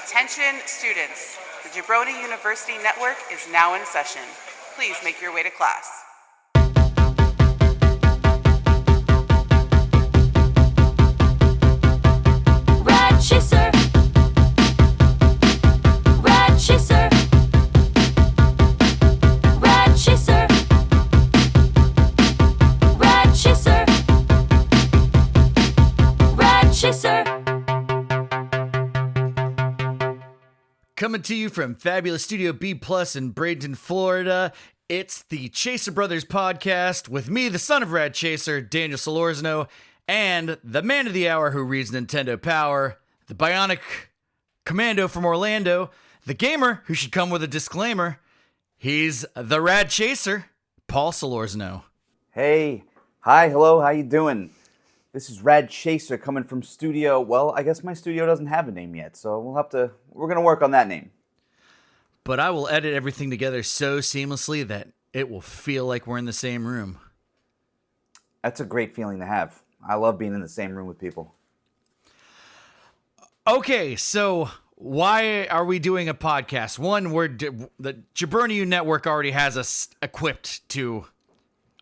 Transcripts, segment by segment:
Attention students, the Jabroni University Network is now in session. Please make your way to class. Rad Chaser. Rad Chaser. Rad Chaser. Rad Chaser. Rad Chaser. Coming to you from Fabulous Studio B Plus in Bradenton, Florida, it's the Chaser Brothers podcast with me, the son of Rad Chaser, Daniel Solorzano, and the man of the hour who reads Nintendo Power, the bionic commando from Orlando, the gamer who should come with a disclaimer. He's the Rad Chaser, Paul Solorzano. Hey, hi, hello, how you doing? This is Rad Chaser coming from studio. Well, I guess my studio doesn't have a name yet, so we're going to work on that name. But I will edit everything together so seamlessly that it will feel like we're in the same room. That's a great feeling to have. I love being in the same room with people. Okay, so why are we doing a podcast? One, the Jabroni Network already has us equipped to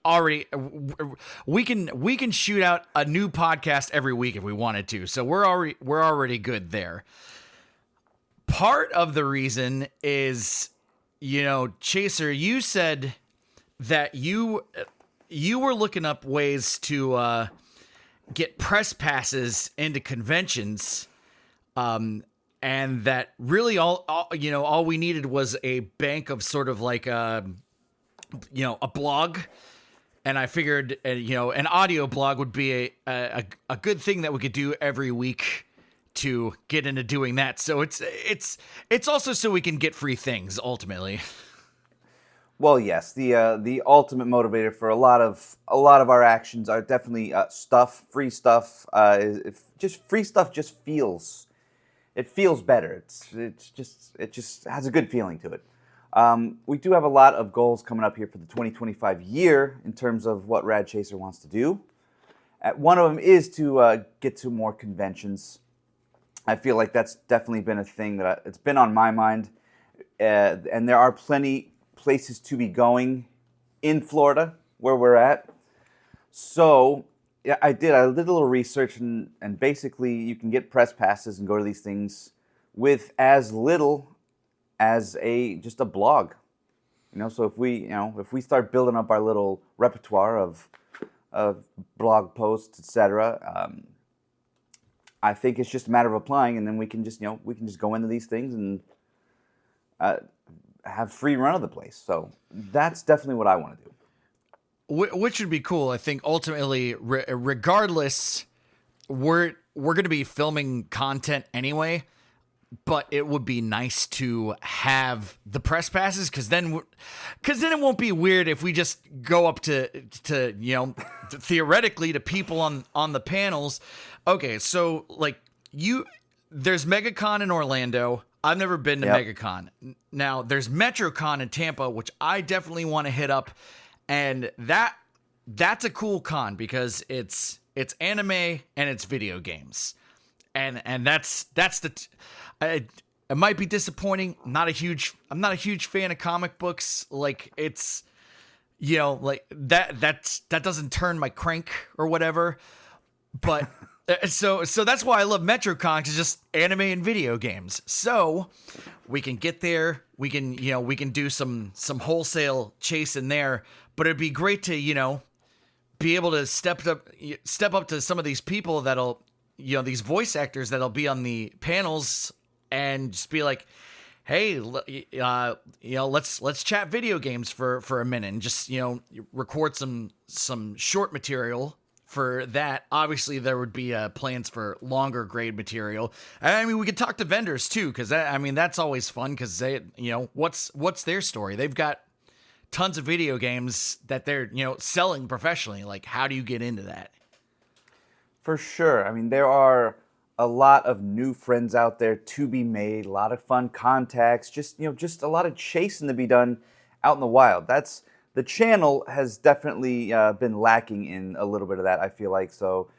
we can shoot out a new podcast every week if we wanted to. So we're already good there. Part of the reason is, Chaser, you said that you were looking up ways to get press passes into conventions, and that really all we needed was a bank of sort of like a blog. And I figured, an audio blog would be a good thing that we could do every week to get into doing that. So it's also so we can get free things ultimately. Well, yes, the ultimate motivator for a lot of our actions are definitely free stuff. Just free stuff just feels better. It just has a good feeling to it. We do have a lot of goals coming up here for the 2025 year in terms of what Rad Chaser wants to do. One of them is to get to more conventions. I feel like that's definitely been a thing it's been on my mind. And there are plenty places to be going in Florida where we're at. So yeah, I did a little research and basically you can get press passes and go to these things with as little as just a blog, So if we start building up our little repertoire of blog posts, etc., I think it's just a matter of applying, and then we can just go into these things and have free run of the place. So that's definitely what I want to do. Which would be cool. I think ultimately, regardless, we're going to be filming content anyway. But it would be nice to have the press passes because then it won't be weird if we just go up to theoretically to people on the panels. Okay, so there's MegaCon in Orlando. I've never been to MegaCon. Now there's MetroCon in Tampa, which I definitely want to hit up, and that's a cool con because it's anime and it's video games. And that's it might be disappointing. I'm not a huge fan of comic books. It's that doesn't turn my crank or whatever. But so that's why I love MetroCon, 'cause it's just anime and video games. So we can get there. We can do some wholesale chasing there. But it'd be great to be able to step up to some of these people that'll. These voice actors that'll be on the panels and just be like, hey, let's chat video games for a minute and just, record some short material for that. Obviously there would be plans for longer grade material. I mean, we could talk to vendors too. 'Cause that's always fun. 'Cause they, what's their story? They've got tons of video games that they're, selling professionally. Like, how do you get into that? For sure. I mean, there are a lot of new friends out there to be made, a lot of fun contacts, just a lot of chasing to be done out in the wild. The channel has definitely been lacking in a little bit of that, I feel like. So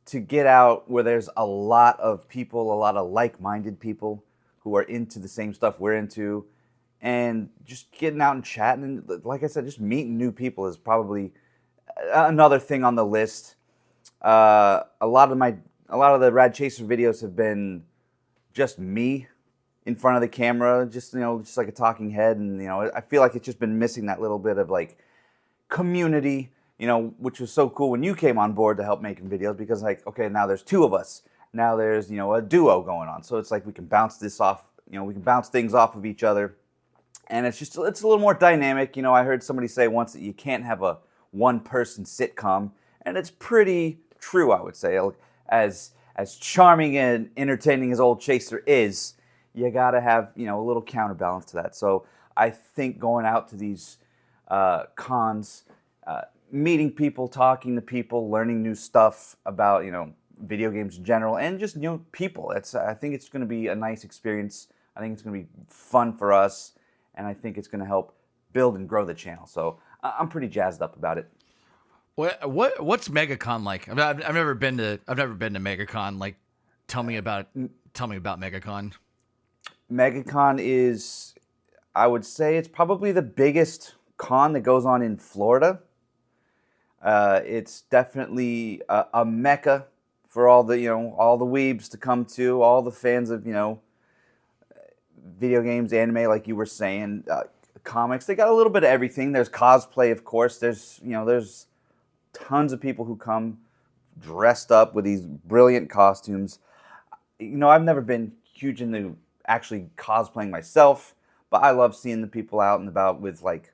to get out where there's a lot of people, a lot of like-minded people who are into the same stuff we're into, and just getting out and chatting. And like I said, just meeting new people is probably another thing on the list. A lot of the Rad Chaser videos have been just me in front of the camera, just just like a talking head, and I feel like it's just been missing that little bit of like community, which was so cool when you came on board to help making videos, because like, okay, now there's two of us, now there's a duo going on, so it's like we can bounce this off, we can bounce things off of each other, and it's a little more dynamic. I heard somebody say once that you can't have a one person sitcom, and it's pretty true, I would say. As charming and entertaining as old Chaser is, you got to have a little counterbalance to that. So I think going out to these cons, meeting people, talking to people, learning new stuff about video games in general, and just people. I think it's going to be a nice experience. I think it's going to be fun for us, and I think it's going to help build and grow the channel. So I'm pretty jazzed up about it. What's MegaCon like? I've never been to MegaCon. Like, tell me about MegaCon. MegaCon is, I would say, it's probably the biggest con that goes on in Florida. It's definitely a mecca for all the weebs to come to, all the fans of video games, anime, like you were saying, comics. They got a little bit of everything. There's cosplay, of course. There's tons of people who come dressed up with these brilliant costumes. I've never been huge into actually cosplaying myself, but I love seeing the people out and about with like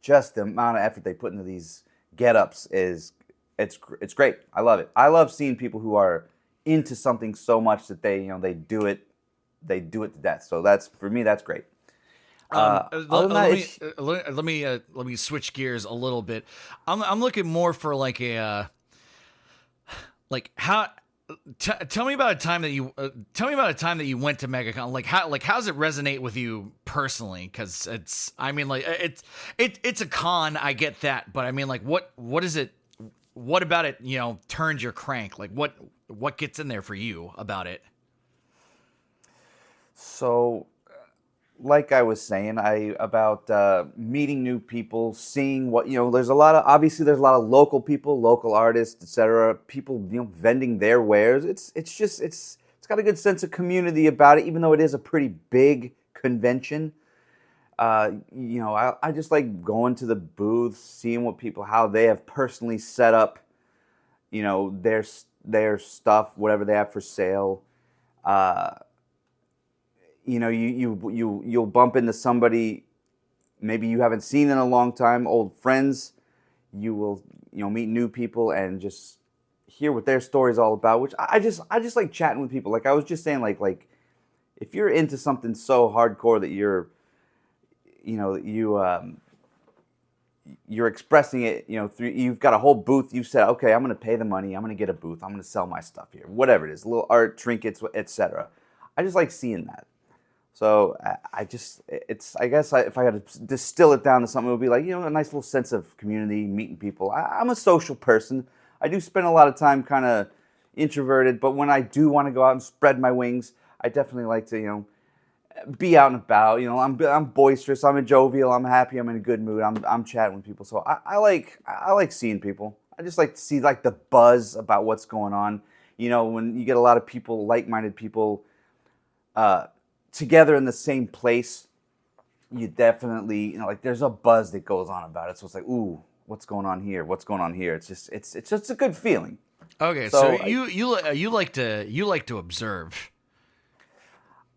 just the amount of effort they put into these get-ups it's great. I love it. I love seeing people who are into something so much that they do it to death. So for me that's great. Let me switch gears a little bit. I'm looking more for like a how. Tell me about a time that you went to MegaCon. How does it resonate with you personally? Because it's a con. I get that, but I mean, like, what is it? What about it? Turns your crank. Like, what gets in there for you about it? So, like I was saying, about meeting new people, seeing what there's a lot of local people, local artists, etc. People vending their wares. It's got a good sense of community about it, even though it is a pretty big convention. I just like going to the booths, seeing how they have personally set up, their stuff, whatever they have for sale. You'll bump into somebody maybe you haven't seen in a long time, old friends. You will meet new people and just hear what their story's all about, which I just like chatting with people. Like I was just saying, like if you're into something so hardcore that you're expressing it, through, you've got a whole booth. You said, okay, I'm going to pay the money. I'm going to get a booth. I'm going to sell my stuff here, whatever it is, little art, trinkets, etc. I just like seeing that. So I guess if I had to distill it down to something, it would be like, a nice little sense of community, meeting people. I'm a social person. I do spend a lot of time kind of introverted, but when I do want to go out and spread my wings, I definitely like to, be out and about. I'm boisterous. I'm jovial. I'm happy. I'm in a good mood. I'm chatting with people. So I like seeing people. I just like to see like the buzz about what's going on. When you get a lot of people, like-minded people, together in the same place, you definitely, there's a buzz that goes on about it. So it's like, ooh, what's going on here? What's going on here? It's just a good feeling. Okay, so you like to observe.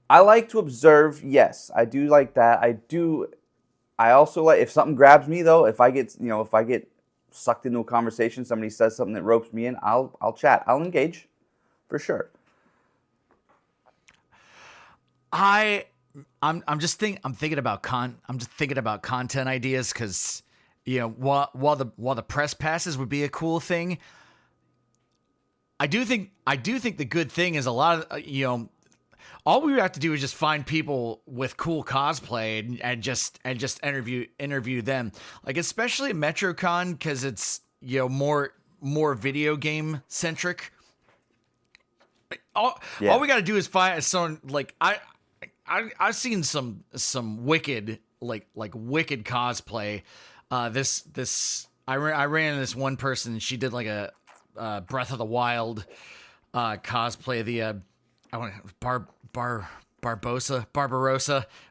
I like to observe. Yes, I do like that. I also like if something grabs me though. If I get sucked into a conversation, somebody says something that ropes me in, I'll chat. I'll engage, for sure. I'm thinking about content ideas because while the press passes would be a cool thing, I do think the good thing is a lot of all we have to do is just find people with cool cosplay and just interview them, like especially at MetroCon because it's more video game centric. All we got to do is find someone like I've seen some wicked like wicked cosplay. I ran into this one person. She did like a Breath of the Wild cosplay. The Barbarossa.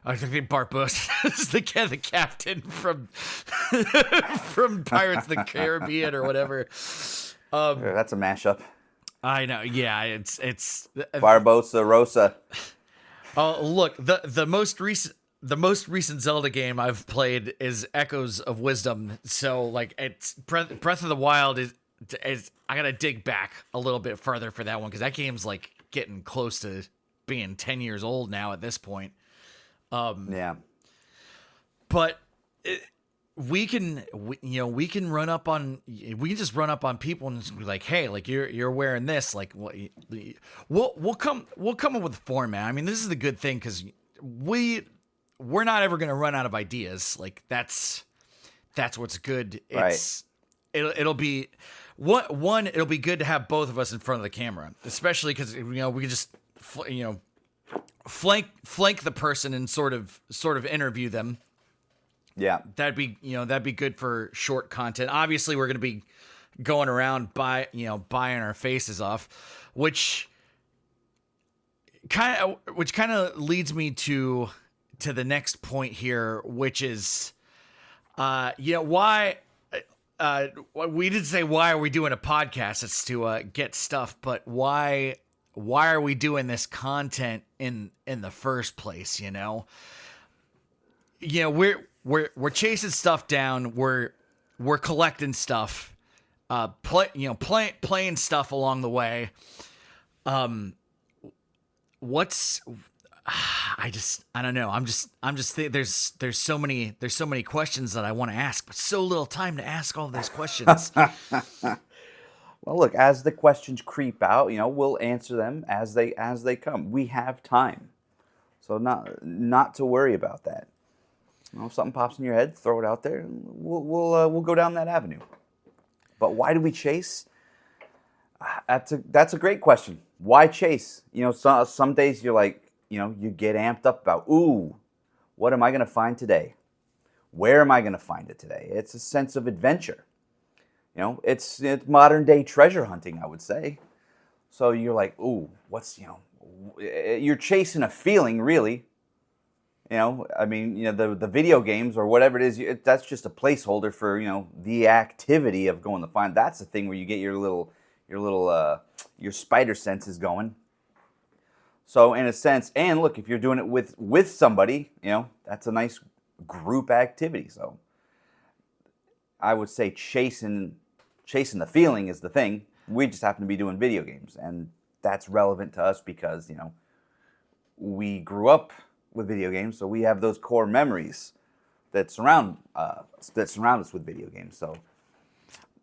I think Barbarossa is the captain from from Pirates of the Caribbean or whatever. That's a mashup. I know. Yeah, it's Barbosa Rosa. Oh, look, the most recent Zelda game I've played is Echoes of Wisdom. So like it's Breath of the Wild is I gotta dig back a little bit further for that one because that game's like getting close to being 10 years old now at this point. Yeah. But we can run up on just run up on people and just be like, hey, like you're wearing this, like we'll come up with a format. I mean, this is the good thing because we're not ever gonna run out of ideas. Like that's what's good. It'll be it'll be good to have both of us in front of the camera, especially because we can just flank the person and sort of interview them. Yeah, that'd be good for short content. Obviously, we're gonna be going around buying our faces off, which kind of leads me to the next point here, which is why we did say why are we doing a podcast? It's to get stuff, but why are we doing this content in the first place? We're chasing stuff down. We're collecting stuff, playing stuff along the way. I don't know. I'm just there's so many questions that I want to ask, but so little time to ask all those questions. Well, look, as the questions creep out, we'll answer them as they come. We have time, so not to worry about that. If something pops in your head, throw it out there, and we'll go down that avenue. But why do we chase? That's a great question. Why chase? Some days you're like, you get amped up about, ooh, what am I going to find today? Where am I going to find it today? It's a sense of adventure. It's modern day treasure hunting, I would say. So you're like, ooh, you're chasing a feeling, really. The video games or whatever it is, that's just a placeholder for, the activity of going to find. That's the thing where you get your spider senses going. So in a sense, and look, if you're doing it with somebody, that's a nice group activity. So I would say chasing the feeling is the thing. We just happen to be doing video games, and that's relevant to us because, we grew up with video games, so we have those core memories that surround us with video games. So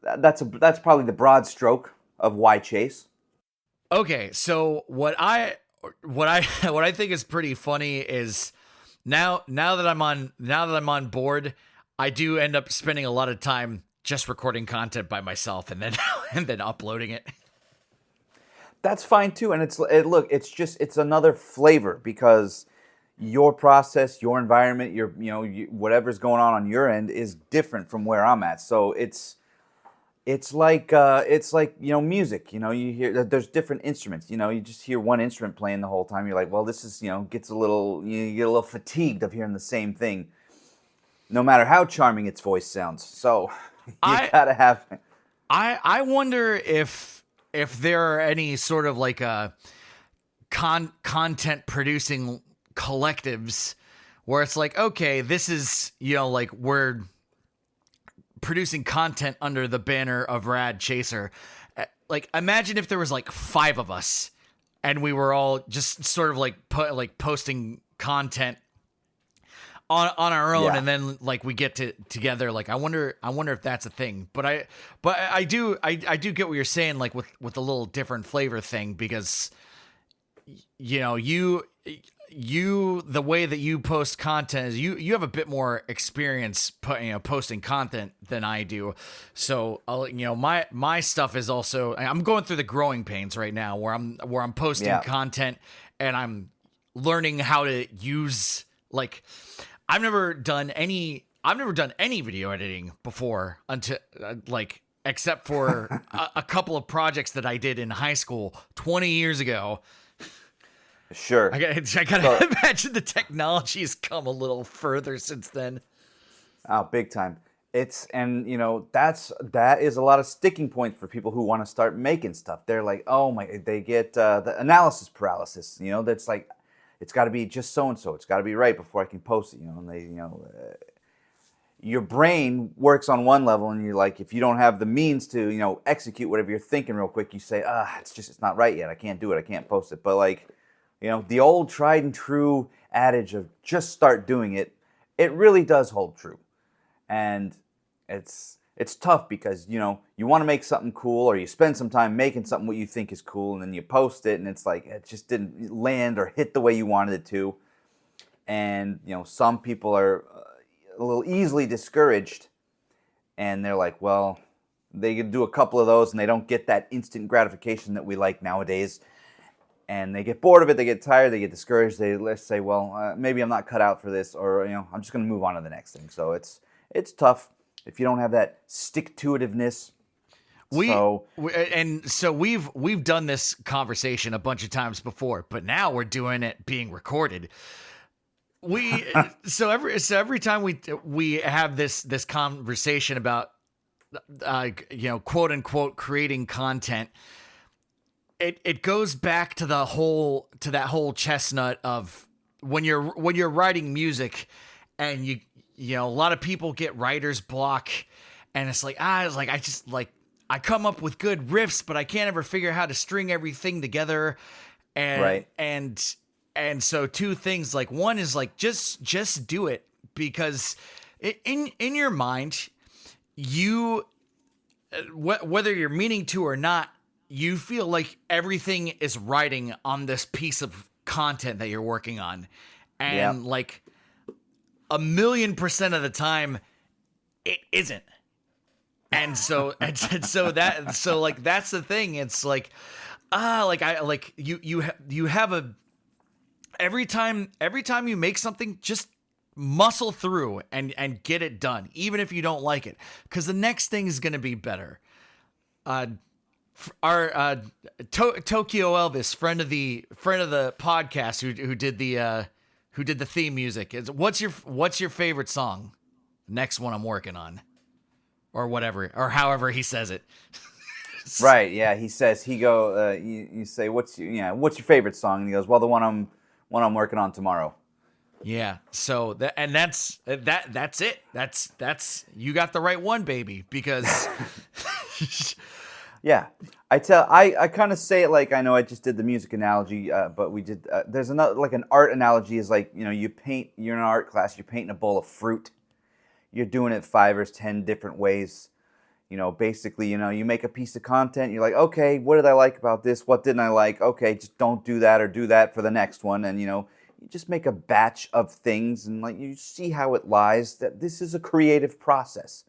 that's probably the broad stroke of why chase. Okay, so what I think is pretty funny is now that I'm on board, I do end up spending a lot of time just recording content by myself and then uploading it. That's fine too, and it's another flavor because your process, your environment, whatever's going on your end is different from where I'm at. So it's like music. You hear that there's different instruments. You just hear one instrument playing the whole time. You're like, well, this is you get a little fatigued of hearing the same thing, no matter how charming its voice sounds. So gotta have. I wonder if there are any sort of like a content producing collectives where it's like, okay, this is like we're producing content under the banner of Rad Chaser. Like, imagine if there was like 5 of us and we were all just sort of like posting content on our own, and then like we get together. Like, I wonder if that's a thing. But I do get what you're saying, like with a little different flavor thing, because the way that you post content is you have a bit more experience posting content than I do. So my stuff is also, I'm going through the growing pains right now where I'm posting content and learning how to use, like, I've never done any video editing before until except for a couple of projects that I did in high school 20 years ago. Sure. I gotta imagine the technology has come a little further since then. Oh, big time. That is a lot of sticking points for people who want to start making stuff. They're like, oh my, they get the analysis paralysis. That's like, it's got to be just so and so. It's got to be right before I can post it. And your brain works on one level, and you're like, if you don't have the means to execute whatever you're thinking real quick, you say, it's not right yet. I can't do it. I can't post it. But like, the old tried and true adage of just start doing it, it really does hold true. And it's tough because, you want to make something cool, or you spend some time making something what you think is cool, and then you post it and it's like it just didn't land or hit the way you wanted it to. And, some people are a little easily discouraged, and they're like, well, they can do a couple of those and they don't get that instant gratification that we like nowadays. And they get bored of it, they get tired, they get discouraged, let's say, well, maybe I'm not cut out for this, or, I'm just going to move on to the next thing. So it's tough if you don't have that stick-to-itiveness. So we've done this conversation a bunch of times before, but now we're doing it being recorded. So every time we have this conversation about quote unquote creating content, it goes back to that whole chestnut of when you're writing music, and a lot of people get writer's block, and it's like I come up with good riffs, but I can't ever figure out how to string everything together. And right. and so two things, like, one is like just do it, because in your mind, you whether you're meaning to or not, you feel like everything is riding on this piece of content that you're working on. And like 1,000,000% of the time it isn't. And so that's the thing. It's like, you have a, every time you make something, just muscle through and get it done, even if you don't like it, because the next thing is going to be better. Our Tokyo Elvis, friend of the podcast, who did the theme music, what's your favorite song? Next one I'm working on, or whatever, or however he says it. Right? Yeah, he says, you say, what's your favorite song? And he goes, well, the one I'm working on tomorrow. Yeah. So that's it. That's you got the right one, baby, because. Yeah, I kind of say it like, I know I just did the music analogy, but we did. There's another, like, an art analogy is like, you're in an art class, you're painting a bowl of fruit. You're doing it 5 or 10 different ways. Basically, you make a piece of content. You're like, okay, what did I like about this? What didn't I like? Okay, just don't do that, or do that for the next one. And you just make a batch of things, and like, you see how it lies. That this is a creative process.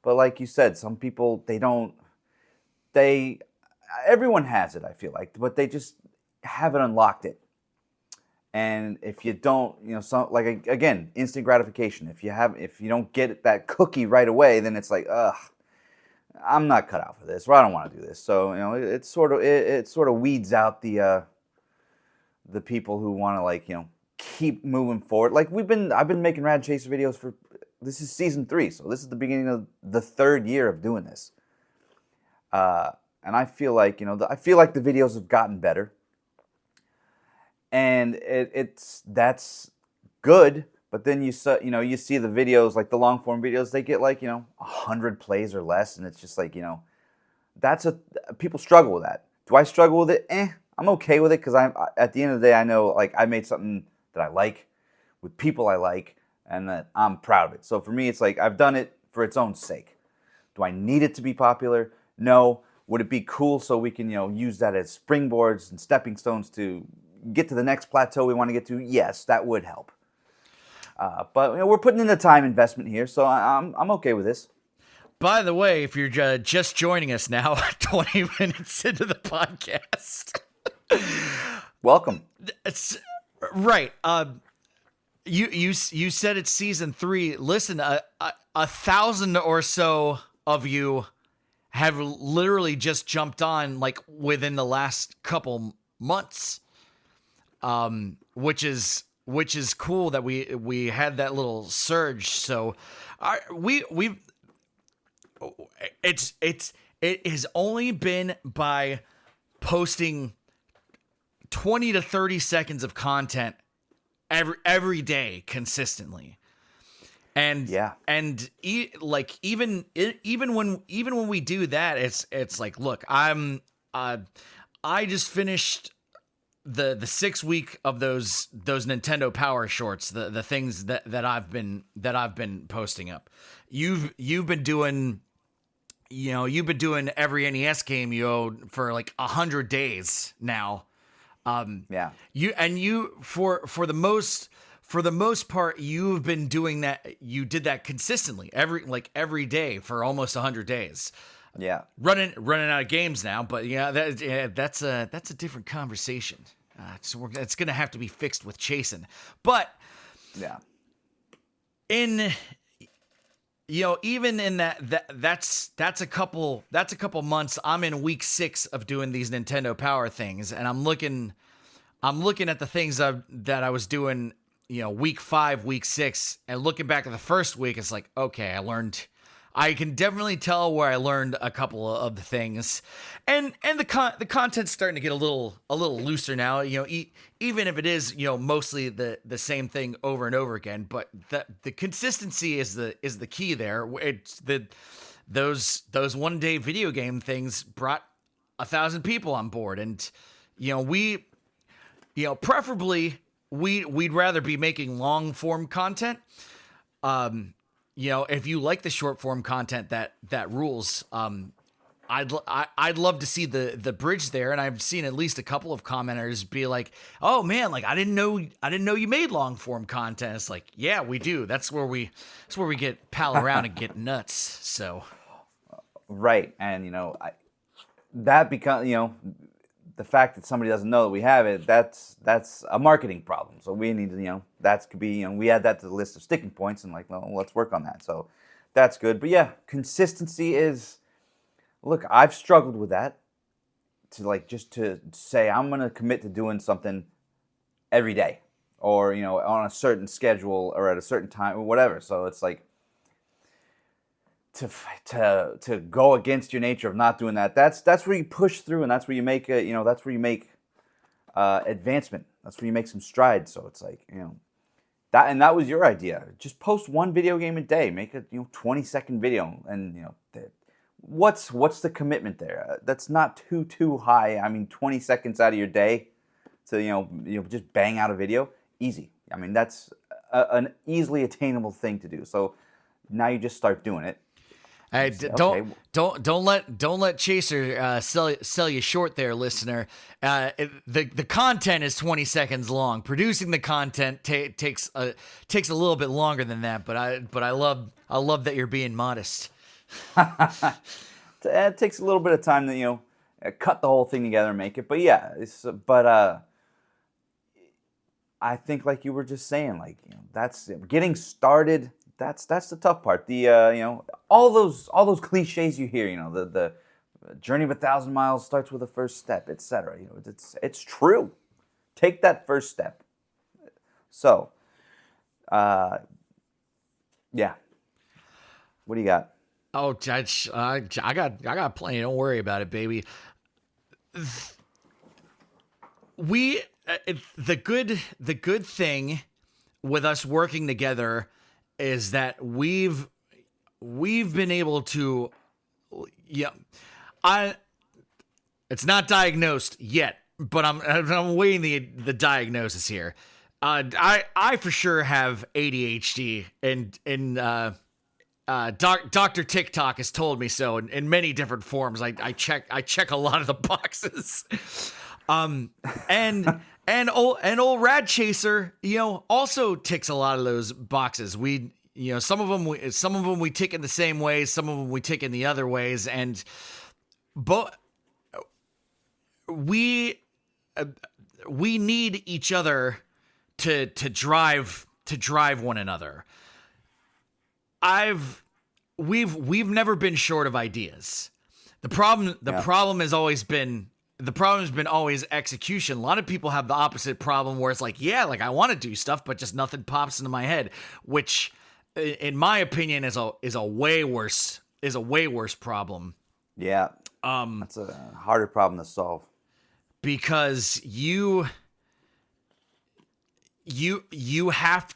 But like you said, some people, everyone has it, I feel like, but they just haven't unlocked it. And if you don't, again, instant gratification. If you don't get that cookie right away, then it's like, ugh, I'm not cut out for this, or I don't want to do this. So it sort of weeds out the people who want to keep moving forward. Like I've been making Rad Chaser videos this is season 3, so this is the beginning of the 3rd year of doing this. And I feel like the videos have gotten better, and that's good. But then you see the videos, like the long form videos, they get 100 plays or less, and it's just like, people struggle with that. Do I struggle with it? I'm okay with it, because at the end of the day, I know I made something that I like with people I like, and that I'm proud of it. So for me, it's like I've done it for its own sake. Do I need it to be popular? No. Would it be cool so we can, use that as springboards and stepping stones to get to the next plateau we want to get to? Yes, that would help. But we're putting in the time investment here, so I'm okay with this. By the way, if you're just joining us now, 20 minutes into the podcast, welcome. Right. You said it's season 3. Listen, 1,000 or so of you have literally just jumped on like within the last couple months, which is cool that we had that little surge. So, it has only been by posting 20 to 30 seconds of content every day consistently. And like even when we do that, it's like, look, I just finished the 6 week of those Nintendo Power Shorts, the things that I've been posting up. You've been doing every NES game for like 100 days now. For the most part, you've been doing that. You did that consistently every day for almost 100 days. Yeah. Running out of games now, but that's a different conversation. It's going to have to be fixed with chasing. But yeah, even in that's a couple months. I'm in week 6 of doing these Nintendo Power things, and I'm looking at the things that I was doing, week 5, week 6, and looking back at the first week, it's like, okay, I can definitely tell where I learned a couple of the things, and the content's starting to get a little looser now. Even if it is mostly the same thing over and over again, but the consistency is the key there. It's those 1 day video game things brought 1,000 people on board, and preferably we'd rather be making long form content. If you like the short form content, that rules. I'd love to see the bridge there, and I've seen at least a couple of commenters be like, "Oh man, like I didn't know you made long form content." It's like, yeah, we do. That's where we get pal around and get nuts. So, right, and that becomes the fact that somebody doesn't know that we have it. That's a marketing problem. So we need to that could be we add that to the list of sticking points, and like, well, let's work on that. So that's good. But yeah, consistency is. Look, I've struggled with that. Just to say I'm gonna commit to doing something every day, or on a certain schedule or at a certain time or whatever. So it's like to go against your nature of not doing that. That's where you push through, and that's where you make advancement. That's where you make some strides. So it's like that was your idea. Just post one video game a day. Make a 20-second video, and what's the commitment there? That's not too high. I mean, 20 seconds out of your day to just bang out a video, easy. I mean, that's an easily attainable thing to do. So now you just start doing it. Hey, don't let Chaser sell you short there, listener. The content is 20 seconds long. Producing the content takes a little bit longer than that. But I love that you're being modest. It takes a little bit of time to cut the whole thing together and make it. But yeah, I think like you were just saying, like that's getting started. That's the tough part. The all those cliches you hear. The journey of 1,000 miles starts with the first step, etc. It's true. Take that first step. So, yeah. What do you got? Oh, I got plenty. Don't worry about it, baby. The good thing with us working together is that we've been able to, it's not diagnosed yet, but I'm waiting the diagnosis here. I for sure have ADHD, and Dr. TikTok has told me so in many different forms. I check a lot of the boxes. And old Rad Chaser, also ticks a lot of those boxes. We, some of them we tick in the same ways, some of them we tick in the other ways, but we need each other to drive one another. We've never been short of ideas. The problem has always been always execution. A lot of people have the opposite problem where it's like, yeah, like I want to do stuff, but just nothing pops into my head, which in my opinion is a way worse problem. Yeah. That's a harder problem to solve. Because you have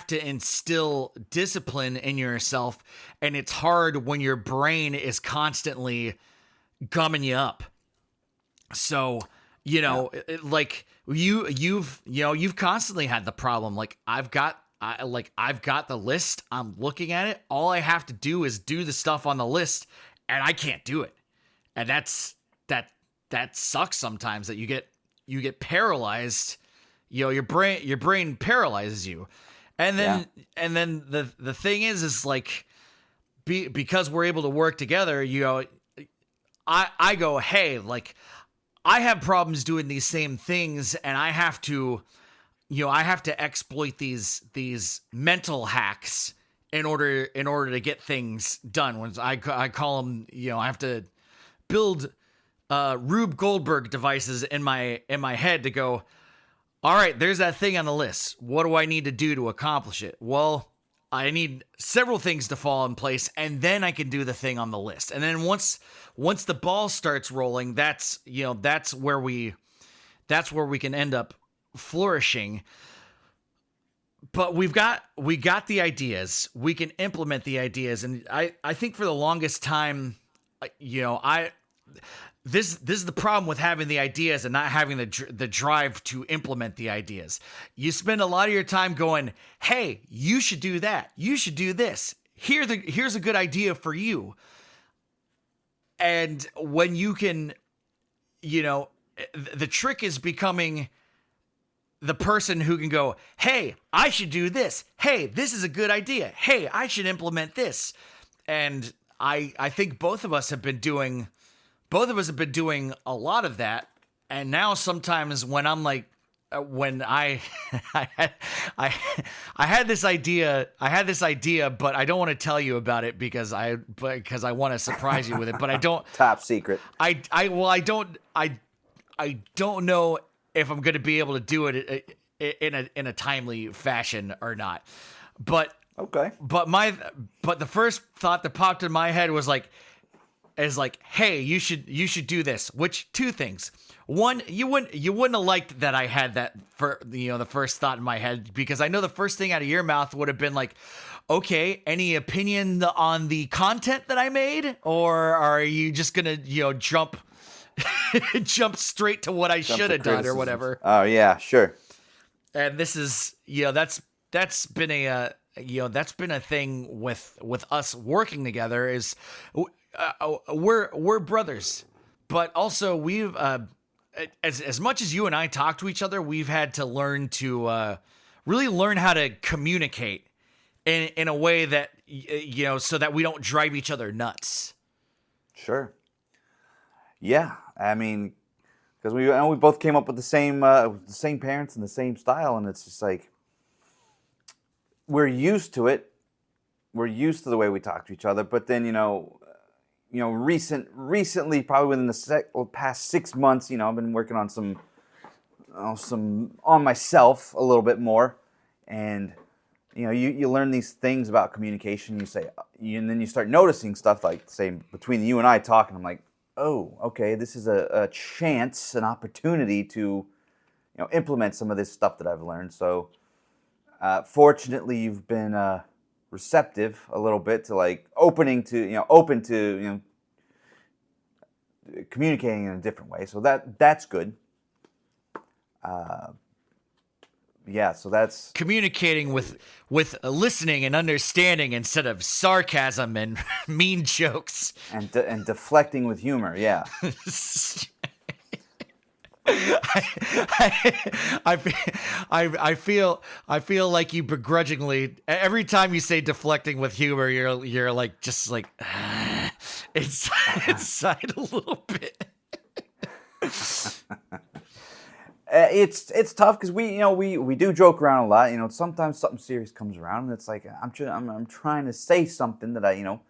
to instill discipline in yourself, and it's hard when your brain is constantly gumming you up. So, like you've constantly had the problem. Like I've got the list. I'm looking at it. All I have to do is do the stuff on the list, and I can't do it. And that sucks sometimes, that you get paralyzed. Your brain paralyzes you. And then the thing is like, because we're able to work together, I go, hey, like I have problems doing these same things, and I have to exploit these mental hacks in order to get things done. When I call them, I have to build Rube Goldberg devices in my head to go, all right, there's that thing on the list. What do I need to do to accomplish it? Well, I need several things to fall in place, and then I can do the thing on the list. And then once the ball starts rolling, that's where we can end up flourishing. But we got the ideas. We can implement the ideas, and I think for the longest time, This is the problem with having the ideas and not having the drive to implement the ideas. You spend a lot of your time going, hey, you should do that. You should do this. Here's a good idea for you. And when you can, the trick is becoming the person who can go, hey, I should do this. Hey, this is a good idea. Hey, I should implement this. And I think both of us have been doing a lot of that. And now sometimes when I'm like, when I had this idea, but I don't want to tell you about it because I want to surprise you with it, but I don't. Top secret. I don't know if I'm going to be able to do it in a timely fashion or not. But okay. But the first thought that popped in my head was like, hey, you should do this. Which, two things. One, you wouldn't have liked that I had that for the first thought in my head, because I know the first thing out of your mouth would have been like, okay, any opinion on the content that I made, or are you just gonna jump straight to what I should have done or whatever? Oh yeah, sure. And this is that's been a thing with us working together is. We're brothers, but also we've as much as you and I talk to each other, we've had to learn to really learn how to communicate in a way that so that we don't drive each other nuts. Sure. Yeah, I mean, because we both came up with the same parents and the same style, and it's just like we're used to it. We're used to the way we talk to each other, but then recently, probably within the past 6 months, I've been working on some on myself a little bit more, and you learn these things about communication. And then you start noticing stuff like, say, between you and I talking. I'm like, oh, okay, this is a chance, an opportunity to implement some of this stuff that I've learned. So, fortunately, you've been receptive a little bit to open to communicating in a different way. So that's good. So that's communicating with listening and understanding instead of sarcasm and mean jokes and deflecting with humor. Yeah. I feel like you begrudgingly, every time you say deflecting with humor, you're like just like inside a little bit. It's tough because we do joke around a lot. Sometimes something serious comes around, and it's like I'm trying to say something that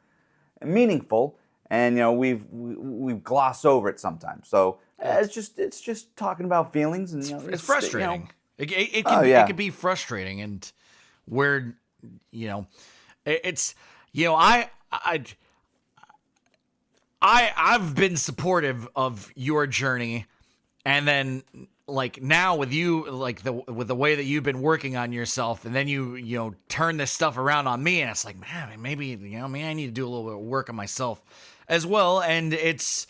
meaningful, and we gloss over it sometimes. So it's just talking about feelings, and It's frustrating. It Oh, can yeah. it can be frustrating, and where it's I've been supportive of your journey, and then like now with you, like with the way that you've been working on yourself, and then you turn this stuff around on me, and it's like, man, maybe I need to do a little bit of work on myself as well. And it's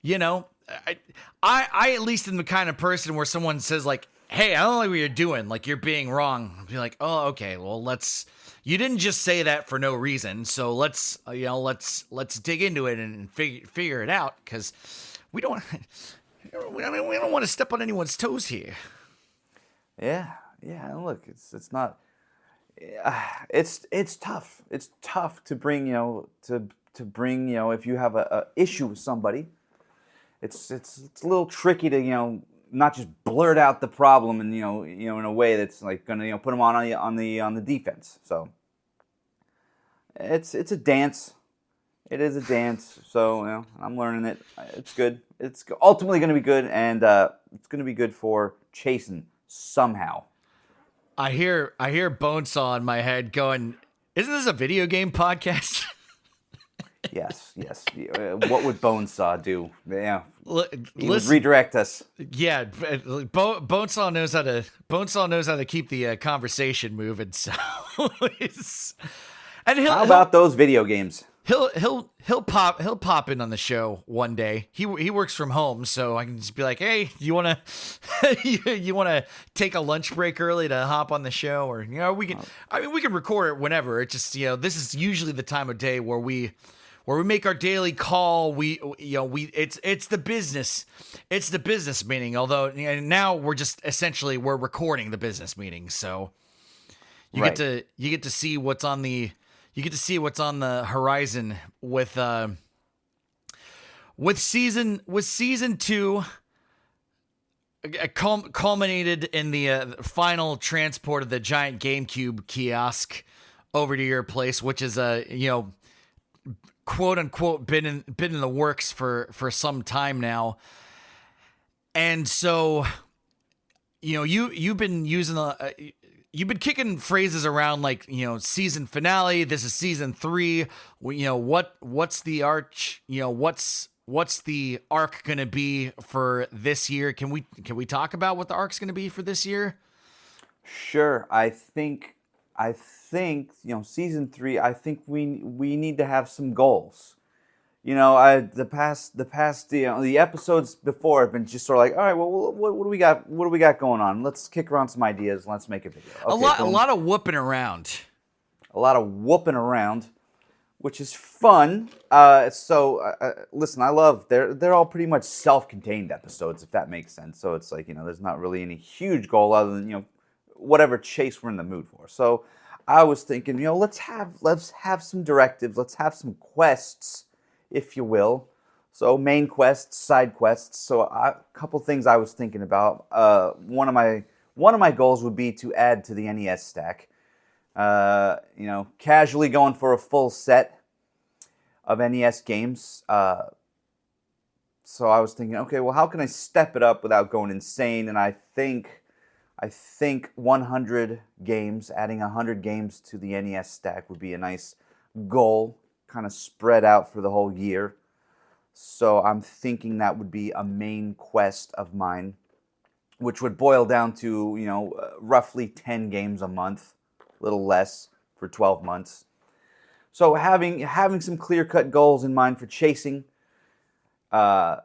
I at least am the kind of person where someone says like, hey, I don't like what you're doing, like you're being wrong. I'll be like, oh, okay, well, you didn't just say that for no reason, so let's dig into it and figure it out, because we don't we don't want to step on anyone's toes here. Yeah, yeah. And look, it's not. It's tough. It's tough to bring to bring if you have a issue with somebody. It's a little tricky to not just blurt out the problem and in a way that's like gonna put them on the defense. So it's a dance. It is a dance. So I'm learning it. It's good. It's ultimately going to be good, and it's going to be good for chasing somehow. I hear Bonesaw in my head going, isn't this a video game podcast? Yes. What would Bonesaw do? Yeah, he would Listen, redirect us. yeah, Bonesaw knows how to keep the conversation moving. So, and How about those video games? He'll pop in on the show one day. He works from home, so I can just be like, hey, you wanna you wanna take a lunch break early to hop on the show, or we can record it whenever. It just this is usually the time of day where we make our daily call. It's the business meeting. Although now we're just essentially we're recording the business meeting, so you Right. get to see what's on the. You get to see what's on the horizon with season 2 culminated in the final transport of the giant GameCube kiosk over to your place, which is quote unquote been in the works for some time now. And so you've been using you've been kicking phrases around like, season finale. This is season 3. What's the arch? What's the arc going to be for this year? Can we talk about what the arc's going to be for this year? Sure. I think season 3. I think we need to have some goals. The episodes before have been just sort of like, all right, well, what do we got? What do we got going on? Let's kick around some ideas. And let's make a video. Okay, A lot of whooping around. a lot of whooping around, which is fun. Listen, I love they're all pretty much self-contained episodes, if that makes sense. So it's like there's not really any huge goal other than whatever chase we're in the mood for. So I was thinking, let's have some directives. Let's have some quests, if you will. So main quests, side quests. So a couple things I was thinking about. One of my goals would be to add to the NES stack. Casually going for a full set of NES games. So I was thinking, okay, well, how can I step it up without going insane? And I think 100 games, adding 100 games to the NES stack would be a nice goal, kind of spread out for the whole year. So I'm thinking that would be a main quest of mine, which would boil down to, roughly 10 games a month, a little less for 12 months. So having some clear-cut goals in mind for chasing, I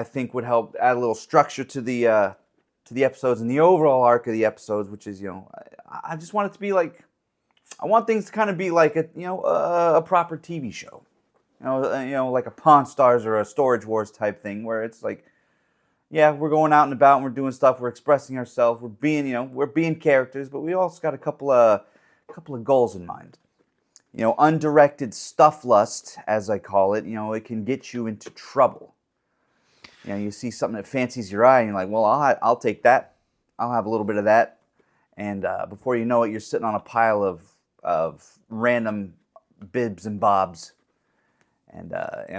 think would help add a little structure to the episodes and the overall arc of the episodes, which is, I just want it to be like, I want things to kind of be like a proper TV show, like a Pawn Stars or a Storage Wars type thing, where it's like, yeah, we're going out and about and we're doing stuff, we're expressing ourselves, we're being characters, but we also got a couple of goals in mind. Undirected stuff lust, as I call it, it can get you into trouble. You see something that fancies your eye, and you're like, well, I'll take that. I'll have a little bit of that. And before you know it, you're sitting on a pile of random bibs and bobs. And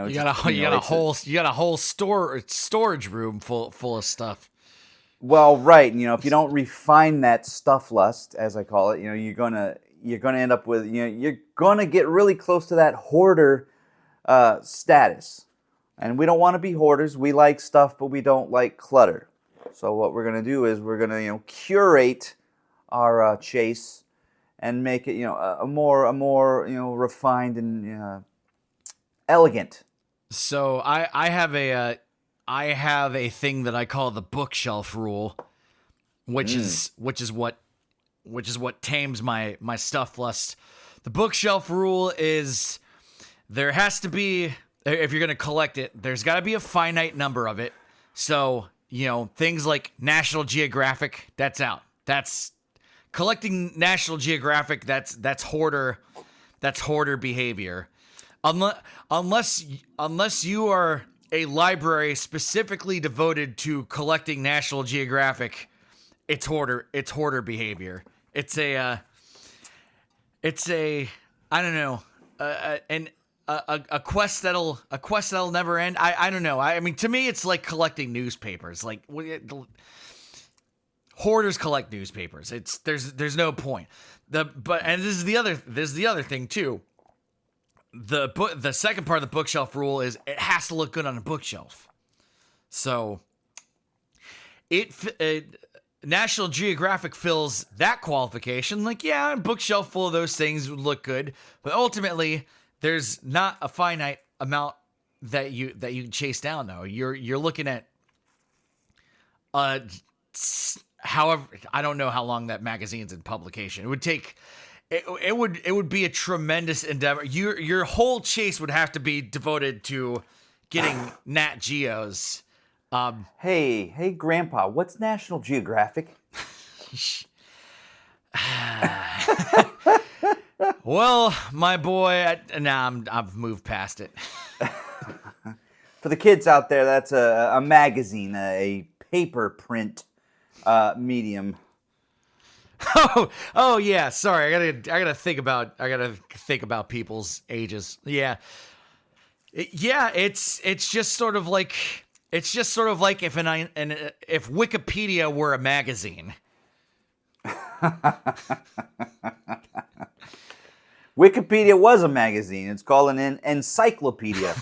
You got a whole storage room full of stuff. Well, right. If you don't refine that stuff lust, as I call it, you're gonna end up with, you're gonna get really close to that hoarder status. And we don't want to be hoarders. We like stuff, but we don't like clutter. So what we're gonna do is we're gonna, curate our chase and make it, a more refined and elegant. So I have a thing that I call the bookshelf rule, which is what tames my stuff lust. The bookshelf rule is there has to be, if you're going to collect it, there's got to be a finite number of it. So, things like National Geographic, that's out. That's collecting National Geographic, that's hoarder behavior. Unless you are a library specifically devoted to collecting National Geographic, it's hoarder behavior. It's a I don't know, a quest that'll never end. I don't know. I mean, to me, it's like collecting newspapers. Like hoarders collect newspapers. There's no point. And this is the other thing too. The second part of the bookshelf rule is it has to look good on a bookshelf. So National Geographic fills that qualification. Like, yeah, a bookshelf full of those things would look good, but ultimately there's not a finite amount that you can chase down though. You're looking at however, I don't know how long that magazine's in publication. It would take It would be a tremendous endeavor. Your whole chase would have to be devoted to getting Nat Geos. Hey, Grandpa, what's National Geographic? Well, my boy, I've moved past it. For the kids out there, that's a magazine, a paper print medium. Oh yeah. Sorry, I gotta think about people's ages. Yeah, it's just sort of like if if Wikipedia were a magazine. Wikipedia was a magazine. It's called an encyclopedia.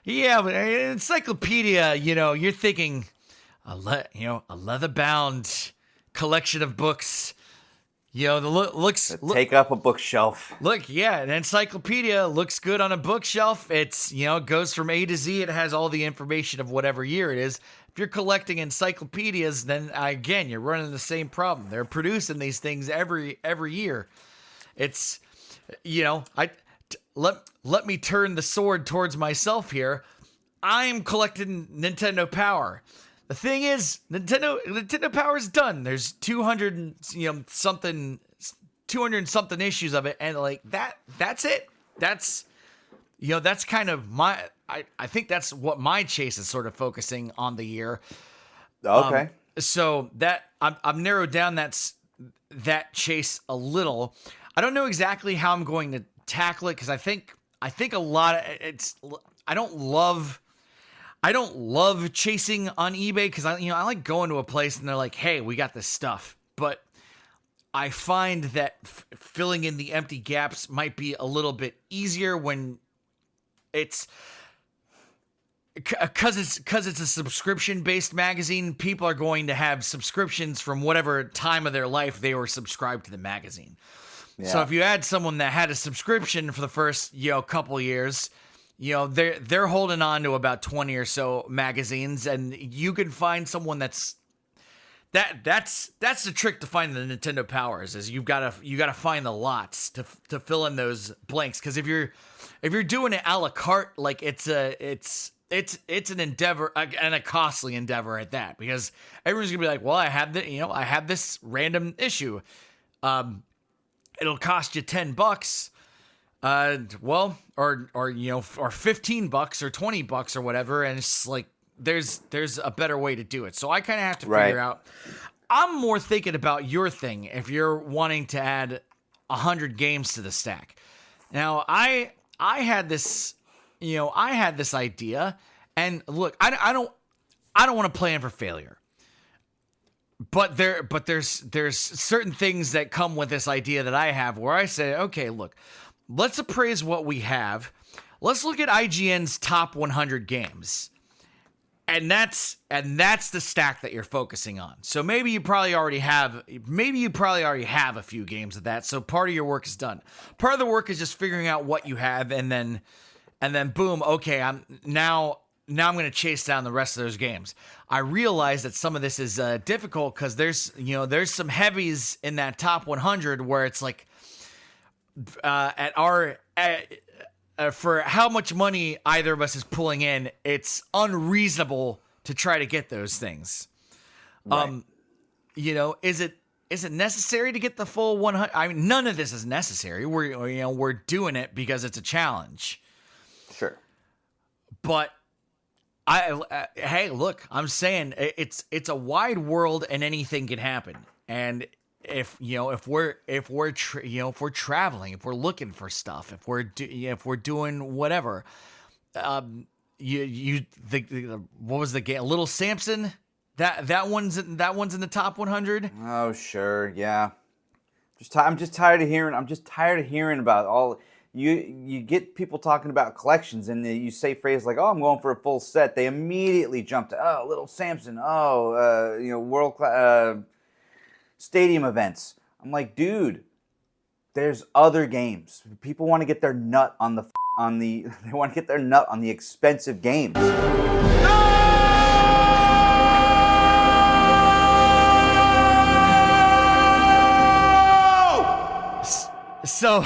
Yeah, but an encyclopedia. You're thinking a leather-bound collection of books. Take up a bookshelf. Look, yeah, an encyclopedia looks good on a bookshelf. It's, it goes from A to Z. It has all the information of whatever year it is. If you're collecting encyclopedias, then again, you're running the same problem. They're producing these things every year. It's, let me turn the sword towards myself here. I'm collecting Nintendo Power. The thing is, Nintendo Power is done. There's 200 something issues of it, and like that's it. That's kind of I think that's what my chase is sort of focusing on the year. Okay. So that I've narrowed down that chase a little. I don't know exactly how I'm going to tackle it because I think a lot of it's. I don't love chasing on eBay because I like going to a place and they're like, hey, we got this stuff. But I find that filling in the empty gaps might be a little bit easier when it's because it's a subscription-based magazine. People are going to have subscriptions from whatever time of their life they were subscribed to the magazine. Yeah. So if you had someone that had a subscription for the first couple years, they're holding on to about 20 or so magazines, and you can find someone that's the trick to find the Nintendo Powers is you gotta find the lots to fill in those blanks. Because if you're doing it a la carte, like it's an endeavor and a costly endeavor at that, because everyone's gonna be like, well, I have this random issue, it'll cost you $10. Well, or or $15 or $20 or whatever, and it's like there's a better way to do it. So I kind of have to Right. figure out. I'm more thinking about your thing if you're wanting to add 100 games to the stack. Now, I had this, I had this idea, and look, I don't want to plan for failure. But there's certain things that come with this idea that I have where I say, okay, look, let's appraise what we have. Let's look at IGN's top 100 games. And that's the stack that you're focusing on. So maybe you probably already have a few games of that. So part of your work is done. Part of the work is just figuring out what you have, and then boom, okay, I'm going to chase down the rest of those games. I realize that some of this is difficult because there's some heavies in that top 100 where it's like for how much money either of us is pulling in, it's unreasonable to try to get those things. Right. Is it necessary to get the full 100? I mean, none of this is necessary. We're doing it because it's a challenge. Sure. But hey, look, I'm saying it's a wide world and anything can happen. And if we're traveling, if we're looking for stuff, if we're doing whatever, what was the game? Little Samson, that one's in the top 100. Oh, sure, yeah. I'm just tired of hearing about all. You get people talking about collections, and you say phrases like, "Oh, I'm going for a full set." They immediately jump to, "Oh, Little Samson." Oh, world class stadium events. I'm like, dude, there's other games. People want to get their nut on the they want to get their nut on the expensive games. So,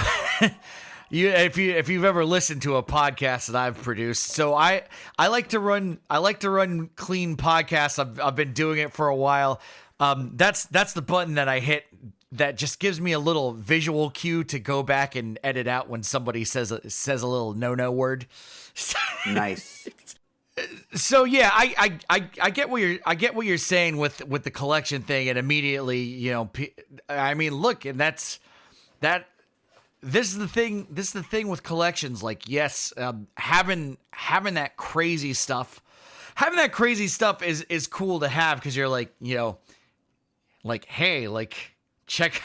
if you've ever listened to a podcast that I've produced, so I like to run clean podcasts. I've been doing it for a while. That's the button that I hit that just gives me a little visual cue to go back and edit out when somebody says a little no word. Nice. So yeah, I get what you're saying with the collection thing, and immediately, I mean, look, and that's that. This is the thing with collections. Like, yes, having that crazy stuff is cool to have, because you're like, like, hey, like check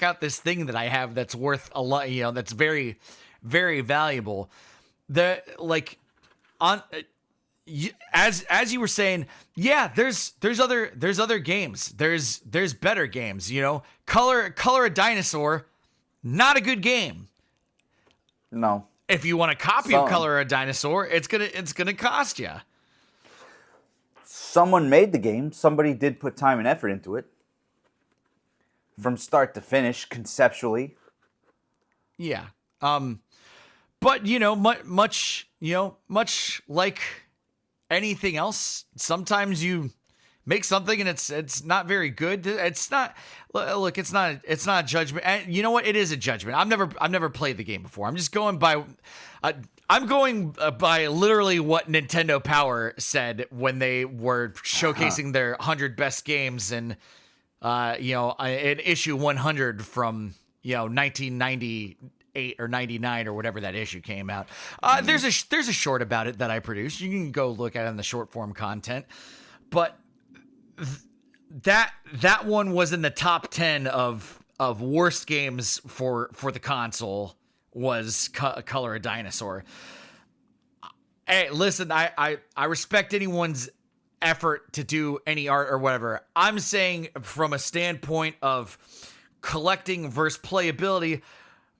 out this thing that I have that's worth a lot, that's very, very valuable. As you were saying, yeah, there's other games. There's better games, Color a Dinosaur, not a good game. No. If you want a copy of Color a Dinosaur, it's gonna cost you. Someone made the game. Somebody did put time and effort into it, from start to finish, conceptually. Yeah. But much like anything else, sometimes you make something and it's not very good. It's not. Look, it's not a judgment. And you know what? It is a judgment. I've never played the game before. I'm just going by. I'm going by literally what Nintendo Power said when they were showcasing their 100 best games in issue 100 from 1998 or 99 or whatever that issue came out. There's a short about it that I produced. You can go look at it in the short form content, but that one was in the top 10 of worst games for the console. Was Color a Dinosaur. Hey, listen, I respect anyone's effort to do any art or whatever. I'm saying from a standpoint of collecting versus playability,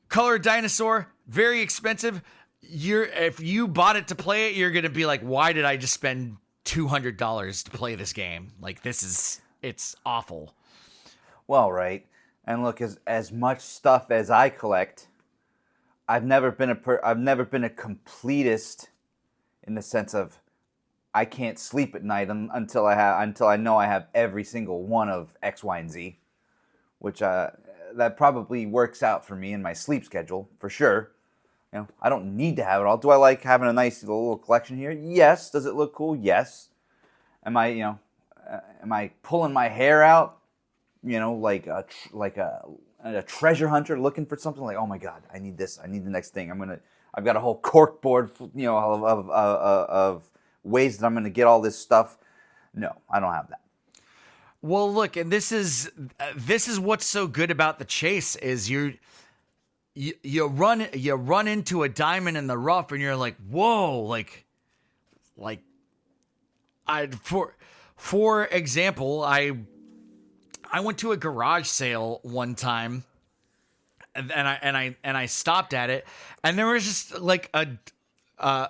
Color a Dinosaur, very expensive. If you bought it to play it, you're gonna be like, why did I just spend $200 to play this game? Like, it's awful. Well, right. And look, as much stuff as I collect, I've never been a completist in the sense of I can't sleep at night until I know I have every single one of X, Y, and Z, which that probably works out for me in my sleep schedule for sure. I don't need to have it all. Do I like having a nice little collection here? Yes. Does it look cool? Yes. Am I pulling my hair out? Like a treasure hunter looking for something like, oh my God, I need this. I need the next thing. I've got a whole cork board, of ways that I'm gonna get all this stuff. No, I don't have that. Well, look, and this is what's so good about the chase is you run into a diamond in the rough and you're like, whoa, like for example, I went to a garage sale one time and I stopped at it and there was just like a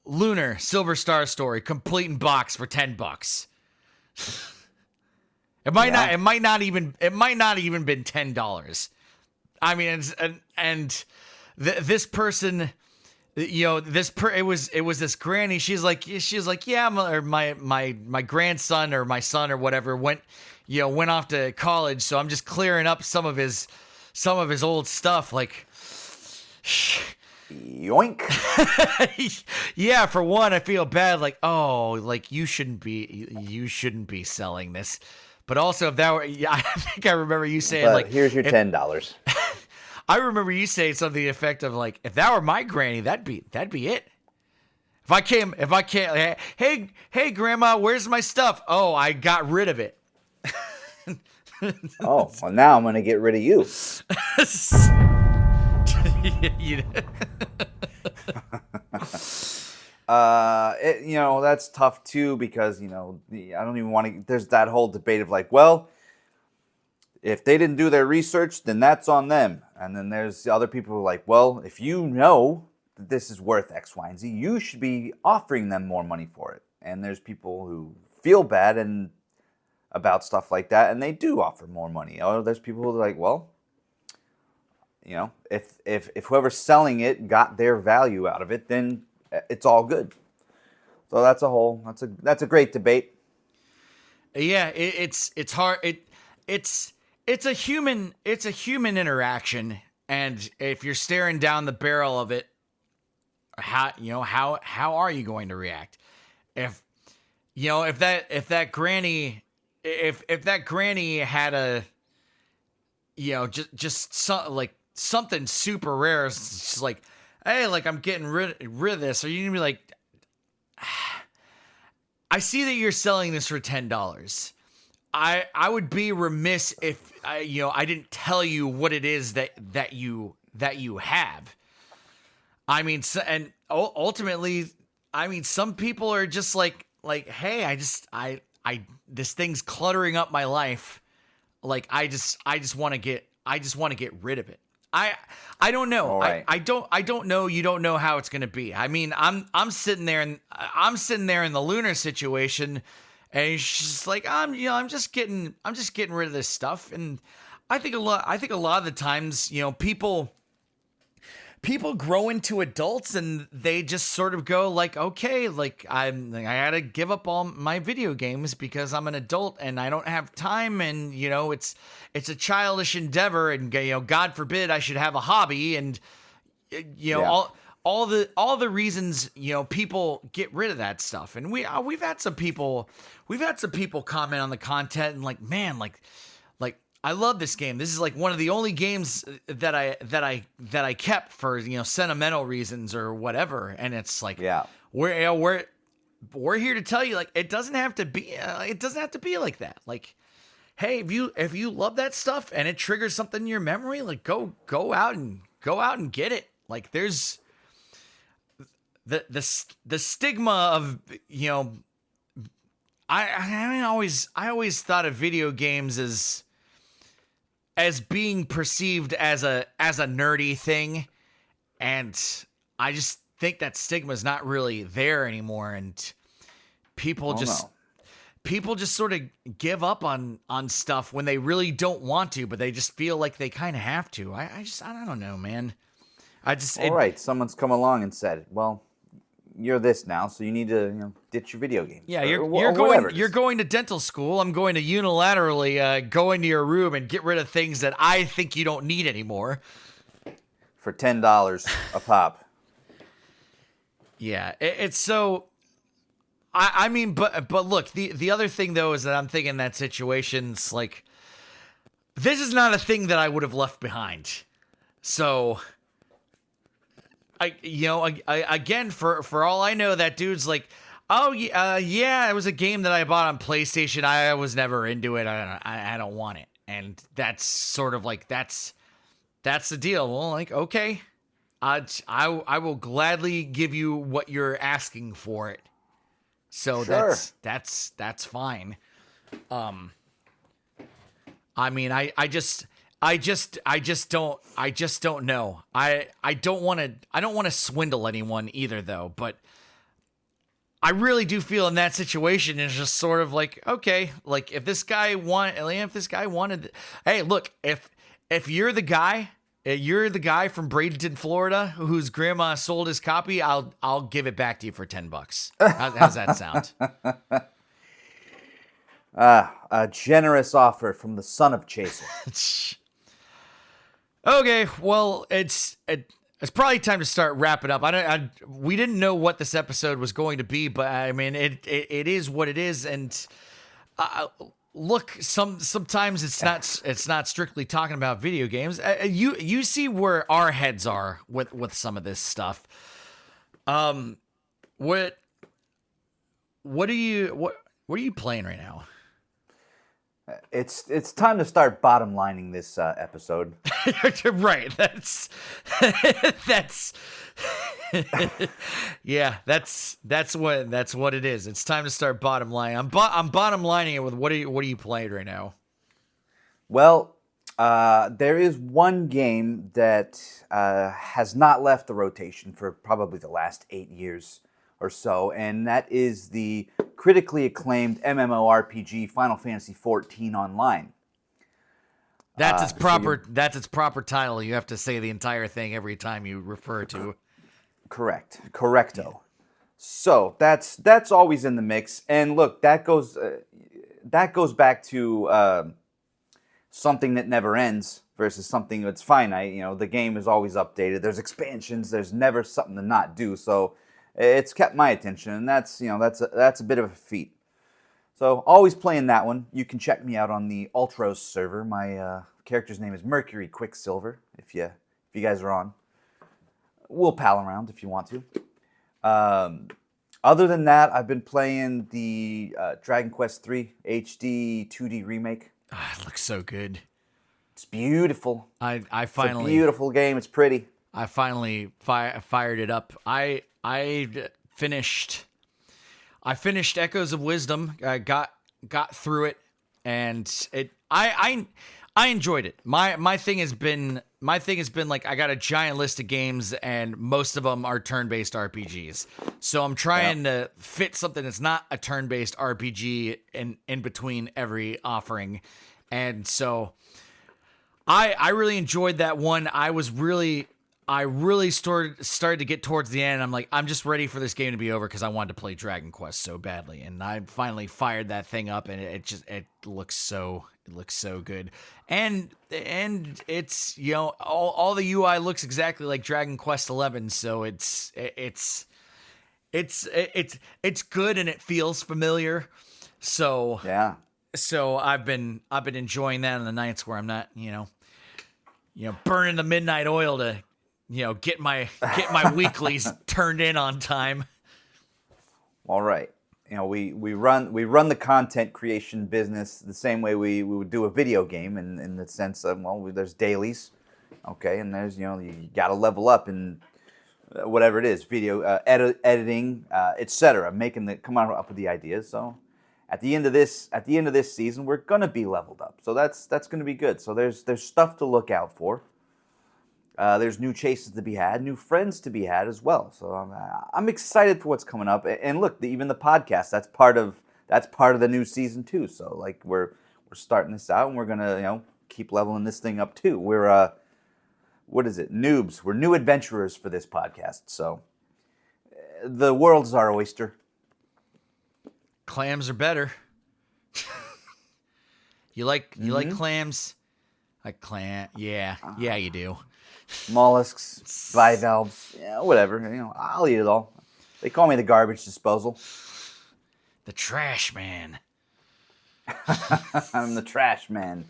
Lunar Silver Star Story complete in box for $10. It might not even been $10. I mean, this person, it was this granny. She's like, yeah, my grandson or my son or whatever went off to college, so I'm just clearing up some of his old stuff. Like, yoink. Yeah, for one, I feel bad. Like, oh, like you shouldn't be selling this. But also, if that were, I think I remember you saying But like, here's your $10. I remember you saying something to the effect of like, if that were my granny, that'd be it. If I can't, hey, grandma, where's my stuff? Oh, I got rid of it. Oh, well, now I'm gonna get rid of you. That's tough too because I don't even want to. There's that whole debate of like, well, if they didn't do their research, then that's on them. And then there's other people who are like, well, if you know that this is worth X, Y, and Z, you should be offering them more money for it. And there's people who feel bad and about stuff like that, and they do offer more money. Or there's people who are like, well, if whoever's selling it got their value out of it, then it's all good. So that's a great debate. Yeah, it's hard. It's a human interaction, and if you're staring down the barrel of it, how are you going to react? If that granny had a like something super rare, it's just like, hey, like I'm getting rid of this, are you gonna be like, I see that you're selling this for $10. I would be remiss if I didn't tell you what it is that you have. I mean, and ultimately, I mean, some people are just like, hey, I this thing's cluttering up my life. Like, I just want to get rid of it. I don't know. Right. I don't know. You don't know how it's going to be. I mean, I'm sitting there in the Lunar situation, and she's like, I'm just getting rid of this stuff. And I think a lot of the times, people grow into adults and they just sort of go like, okay, like I gotta give up all my video games because I'm an adult and I don't have time, and it's a childish endeavor, and God forbid I should have a hobby, and all the reasons people get rid of that stuff. And we've had some people comment on the content and like, man, like I love this game. This is like one of the only games that I kept for sentimental reasons or whatever. And it's like, Yeah. we're here to tell you, like, it doesn't have to be like that. Like, hey, if you love that stuff and it triggers something in your memory, like go out and get it. Like, there's the stigma of I always thought of video games as being perceived as a nerdy thing, and I just think that stigma is not really there anymore, and people just sort of give up on stuff when they really don't want to, but they just feel like they kind of have to. I don't know, man. All right, someone's come along and said, well, you're this now, so you need to ditch your video games. Yeah, or you're whatever it you're is. going to dental school. I'm going to unilaterally go into your room and get rid of things that I think you don't need anymore. For $10 a pop. Yeah, it's so. I mean, but look, the other thing though is that I'm thinking that situations like this is not a thing that I would have left behind. So again, for all I know, that dude's like, oh yeah, it was a game that I bought on PlayStation. I was never into it. I don't want it, and that's sort of like that's the deal. Well, like okay, I will gladly give you what you're asking for it. So Sure. that's fine. I mean, I just don't know. I don't want to swindle anyone either though, but I really do feel in that situation it's just sort of like, okay, like if this guy wanted, hey, look, if you're the guy from Bradenton, Florida, whose grandma sold his copy, I'll give it back to you for $10. How's that sound? A generous offer from the son of Chaser. Okay, well, it's probably time to start wrapping up. We didn't know what this episode was going to be, but I mean, it is what it is, and look, sometimes it's not strictly talking about video games. You see where our heads are with some of this stuff. What are you playing right now? It's time to start bottom lining this episode. Right. That's yeah. That's what it is. It's time to start bottom line. I'm bottom lining it with what are you playing right now? Well, there is one game that has not left the rotation for probably the last 8 years or so, and that is the critically acclaimed MMORPG Final Fantasy XIV Online. That's its proper title. You have to say the entire thing every time you refer to. Correcto. Yeah. So that's always in the mix, and look, that goes back to something that never ends versus something that's finite. You know, the game is always updated. There's expansions. There's never something to not do. So it's kept my attention, and that's a bit of a feat. So always playing that one. You can check me out on the Ultros server. My character's name is Mercury Quicksilver. If you guys are on, we'll pal around if you want to. Other than that, I've been playing the Dragon Quest III HD 2D remake. It looks so good. It's beautiful. I It's finally a beautiful game. It's pretty. I finally fired it up. I finished Echoes of Wisdom. I got through it, and I enjoyed it. My thing has been like I got a giant list of games, and most of them are turn-based RPGs. So I'm trying to fit something that's not a turn-based RPG in between every offering, and so I really enjoyed that one. I really started to get towards the end. I'm like, I'm just ready for this game to be over because I wanted to play Dragon Quest so badly, and I finally fired that thing up, and it looks so good, and it's all the UI looks exactly like Dragon Quest 11, so it's good and it feels familiar. So Yeah. So I've been enjoying that on the nights where I'm not burning the midnight oil to get my weeklies turned in on time. All right. We run the content creation business the same way we would do a video game in the sense of, there's dailies, okay, and there's you got to level up in whatever it is, video editing, etc., come up with the ideas. So at the end of this season, we're gonna be leveled up. So that's gonna be good. So there's stuff to look out for. There's new chases to be had, new friends to be had as well. So I'm excited for what's coming up. And look, even the podcast, that's part of the new season too. So like we're starting this out, and we're gonna keep leveling this thing up too. We're what is it? Noobs. We're new adventurers for this podcast. So the world's our oyster. Clams are better. You like clams? Like clam? Yeah, you do. Mollusks, bivalves, yeah, whatever. I'll eat it all. They call me the garbage disposal. The trash man. I'm the trash man.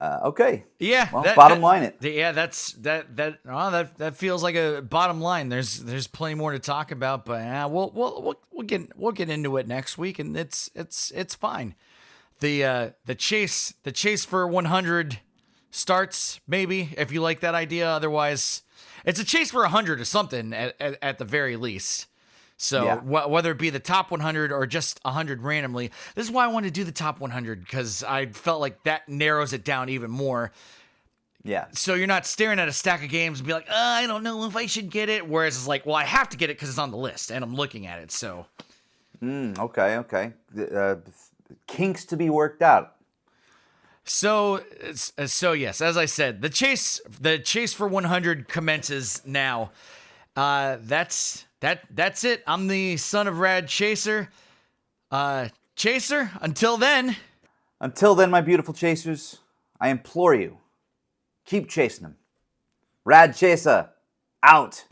Okay. Yeah. Well, bottom line it. Yeah, that feels like a bottom line. There's plenty more to talk about, but we'll get into it next week, and it's fine. The chase for 100 starts, maybe, if you like that idea. Otherwise, it's a chase for 100 or something at the very least. So Yeah. Whether it be the top 100 or just 100 randomly, this is why I wanted to do the top 100, because I felt like that narrows it down even more. Yeah. So you're not staring at a stack of games and be like, I don't know if I should get it. Whereas it's like, well, I have to get it because it's on the list and I'm looking at it. So. Okay. Kinks to be worked out. So yes, as I said, the chase for 100 commences now. That's it. I'm the son of Rad Chaser. Chaser, until then, my beautiful chasers, I implore you, keep chasing them. Rad Chaser, out.